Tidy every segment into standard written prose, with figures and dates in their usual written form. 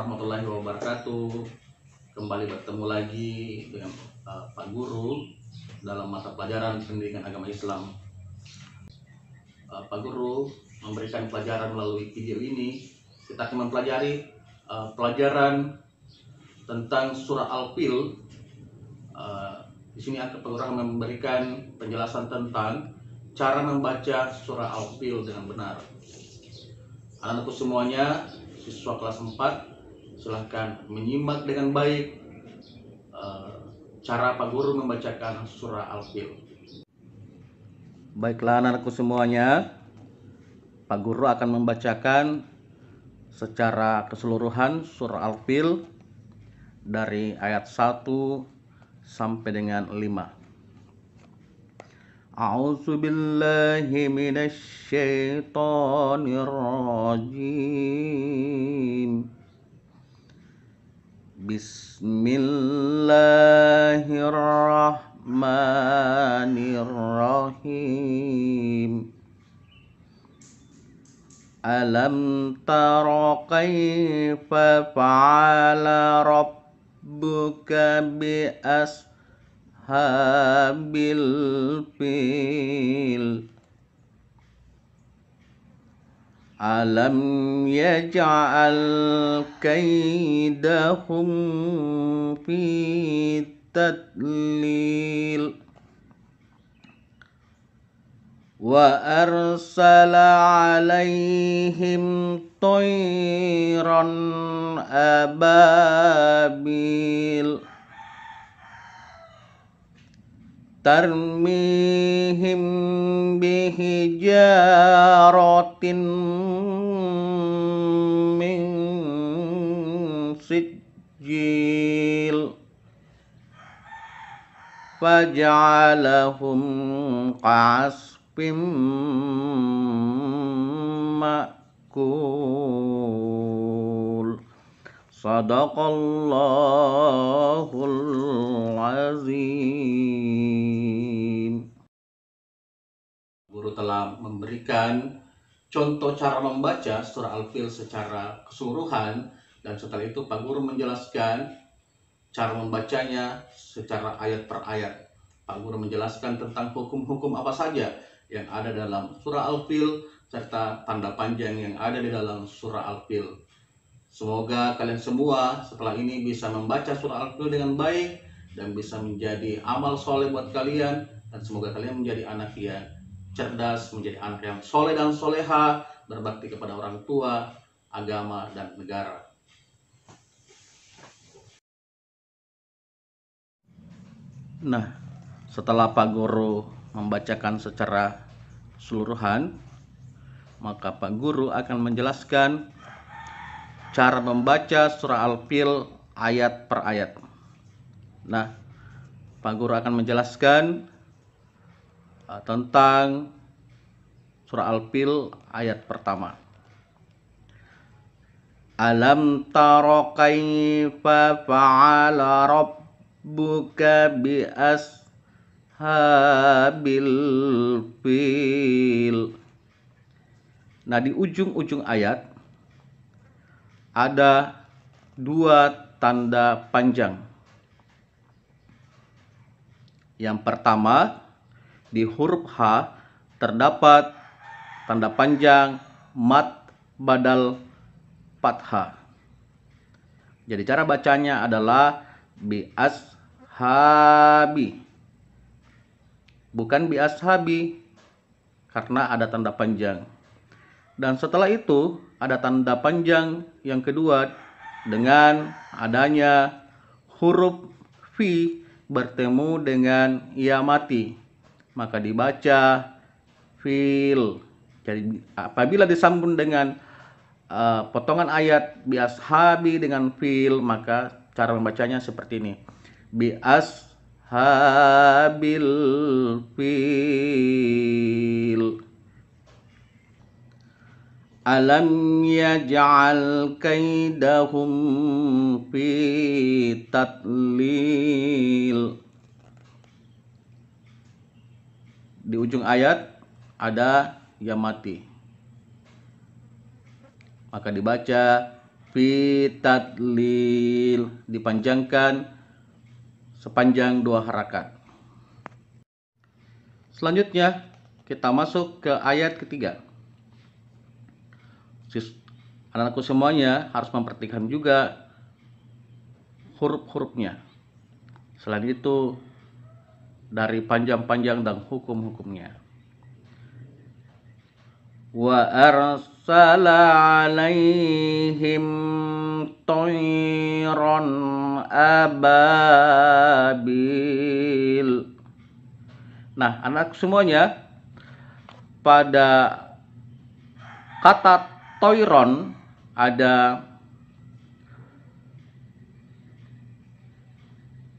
warahmatullahi wabarakatuh. Kembali bertemu lagi dengan Pak Guru dalam mata pelajaran pendidikan agama Islam. Pak Guru memberikan pelajaran melalui video ini. Kita akan mempelajari pelajaran tentang surah Al-Fil. Di sini Pak Guru akan memberikan penjelasan tentang cara membaca surah Al-Fil dengan benar. Anak-anakku semuanya, siswa kelas 4, silahkan menyimak dengan baik cara Pak Guru membacakan surah Al-Fil. Baiklah anak-anakku semuanya, Pak Guru akan membacakan secara keseluruhan surah Al-Fil dari ayat 1 sampai dengan 5. A'udzu billahi minasy syaithanir rajim. Bismillahirrahmanirrahim. Alam tara kaifa fa'ala rabbuka bi ashabil fil. Alam yaj'al kaidahum fi tadlil. Wa arsala alaihim tayran ababil tarmihim bihijaratin min sijil faj'alahum ka'asfim ma'kul. Shadaqallahul azim. Guru telah memberikan contoh cara membaca surah Al-Fil secara keseluruhan, dan setelah itu Pak Guru menjelaskan cara membacanya secara ayat per ayat. Pak Guru menjelaskan tentang hukum-hukum apa saja yang ada dalam surah Al-Fil serta tanda panjang yang ada di dalam surah Al-Fil. Semoga kalian semua setelah ini bisa membaca surah Al-Fil dengan baik dan bisa menjadi amal soleh buat kalian, dan semoga kalian menjadi anak yang cerdas, menjadi anak yang soleh dan soleha, berbakti kepada orang tua, agama, dan negara. Nah, setelah Pak Guru membacakan secara keseluruhan, maka Pak Guru akan menjelaskan cara membaca surah Al-Fil ayat per ayat. Nah, Pak Guru akan menjelaskan tentang surah Al-Fil ayat pertama. Alam tara kaifa fa'ala rabbuka bi ashabil fil. Nah, di ujung-ujung ayat ada dua tanda panjang. Yang pertama, di huruf H terdapat tanda panjang mad badal fathah. Jadi cara bacanya adalah bi ashabi, bukan bi ashabi, karena ada tanda panjang. Dan setelah itu ada tanda panjang yang kedua dengan adanya huruf fi bertemu dengan ya mati, maka dibaca fil. Jadi apabila disambung dengan potongan ayat bi ashabi dengan fil, maka cara membacanya seperti ini: bi ashabil fil. Alam yaj'al kaidahum fi tadlil. Di ujung ayat ada ya mati, maka dibaca Fitadlil, dipanjangkan sepanjang 2 harakat. Selanjutnya kita masuk ke ayat ketiga. Anak-anakku semuanya harus memperhatikan juga huruf-hurufnya. Selain itu dari panjang-panjang dan hukum-hukumnya. Wa arsala alaihim tayran ababil. Nah, anak semuanya, pada kata toiron ada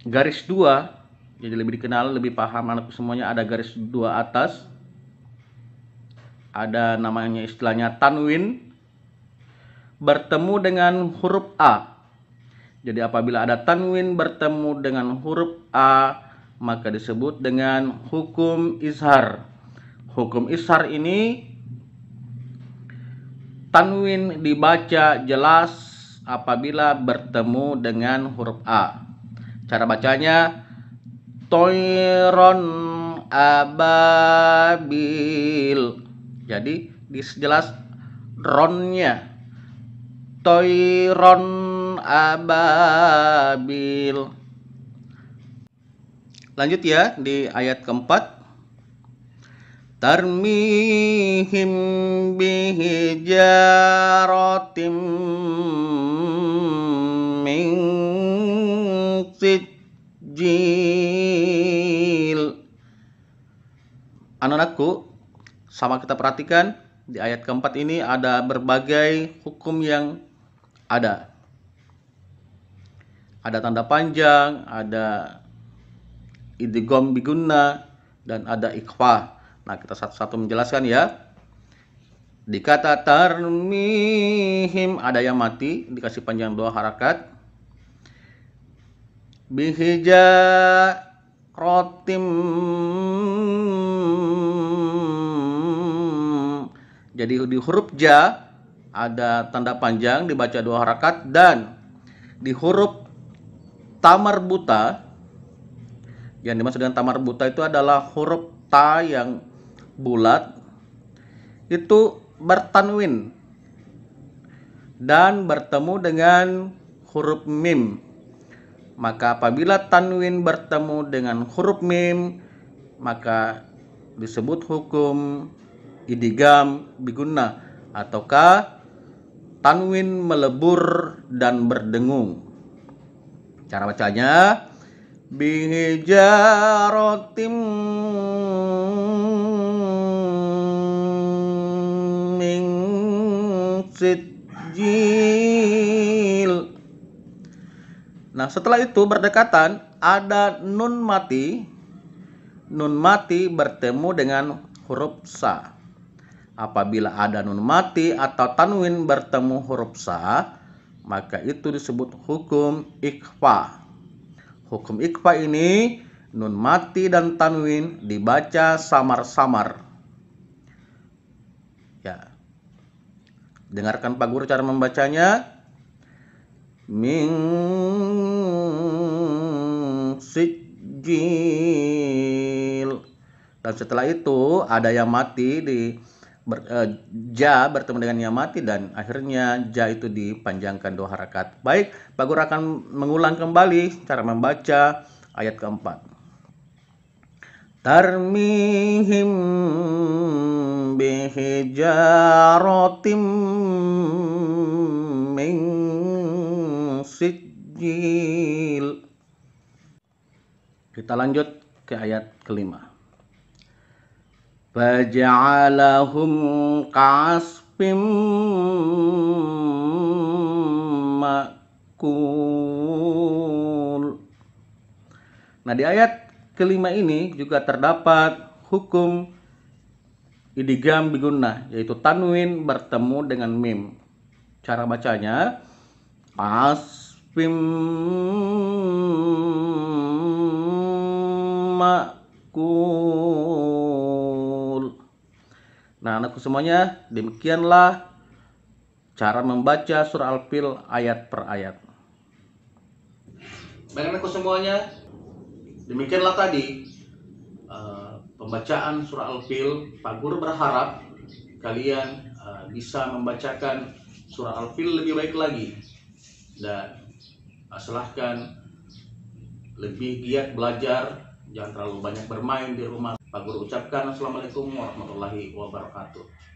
garis 2, jadi lebih dikenal, lebih paham anakku semuanya, ada garis 2 atas. Ada namanya istilahnya tanwin bertemu dengan huruf A. Jadi apabila ada tanwin bertemu dengan huruf A, maka disebut dengan hukum izhar. Hukum izhar ini tanwin dibaca jelas apabila bertemu dengan huruf A. Cara bacanya toiron ababil. Jadi dijelas ronnya. Toiron ababil. Lanjut ya di ayat keempat. Tarmihim bihijaratim min sijil. Anak-anakku, sama kita perhatikan di ayat keempat ini ada berbagai hukum yang ada. Ada tanda panjang, ada idgham bigunna, dan ada ikhfa. Nah, kita satu-satu menjelaskan ya. Di kata tarmihim ada yang mati, dikasih panjang 2 harakat. Bihijaratim, jadi di huruf ja ada tanda panjang dibaca 2 harakat, dan di huruf tamar buta, yang dimaksud dengan tamar buta itu adalah huruf ta yang bulat, itu bertanwin dan bertemu dengan huruf mim. Maka apabila tanwin bertemu dengan huruf mim, maka disebut hukum idgham bigunna, ataukah tanwin melebur dan berdengung. Cara bacanya bihijaratim min sijil. Nah, setelah itu berdekatan ada nun mati. Nun mati bertemu dengan huruf sa. Apabila ada nun mati atau tanwin bertemu huruf sa, maka itu disebut hukum ikhfa. Hukum ikhfa ini nun mati dan tanwin dibaca samar-samar. Ya. Dengarkan Pak Guru cara membacanya. Min sijil. Dan setelah itu ada yang mati di ja bertemu dengan yang mati, dan akhirnya ja itu dipanjangkan 2 harakat. Baik, Pak Guru akan mengulang kembali cara membaca ayat keempat. Tarmihim bihijaratim min sijil. Kita lanjut ke ayat kelima. Faja'alahum ka'asfim ma'kul. Nah, di ayat kelima ini juga terdapat hukum idgham bigunnah, yaitu tanwin bertemu dengan mim. Cara bacanya asfim ma'kul. Nah, anakku semuanya, demikianlah cara membaca surah Al-Fil ayat per ayat. Baik anakku semuanya, demikianlah tadi pembacaan surah Al-Fil. Pak Guru berharap kalian bisa membacakan surah Al-Fil lebih baik lagi, dan silahkan lebih giat belajar, jangan terlalu banyak bermain di rumah. Pak Guru ucapkan assalamualaikum warahmatullahi wabarakatuh.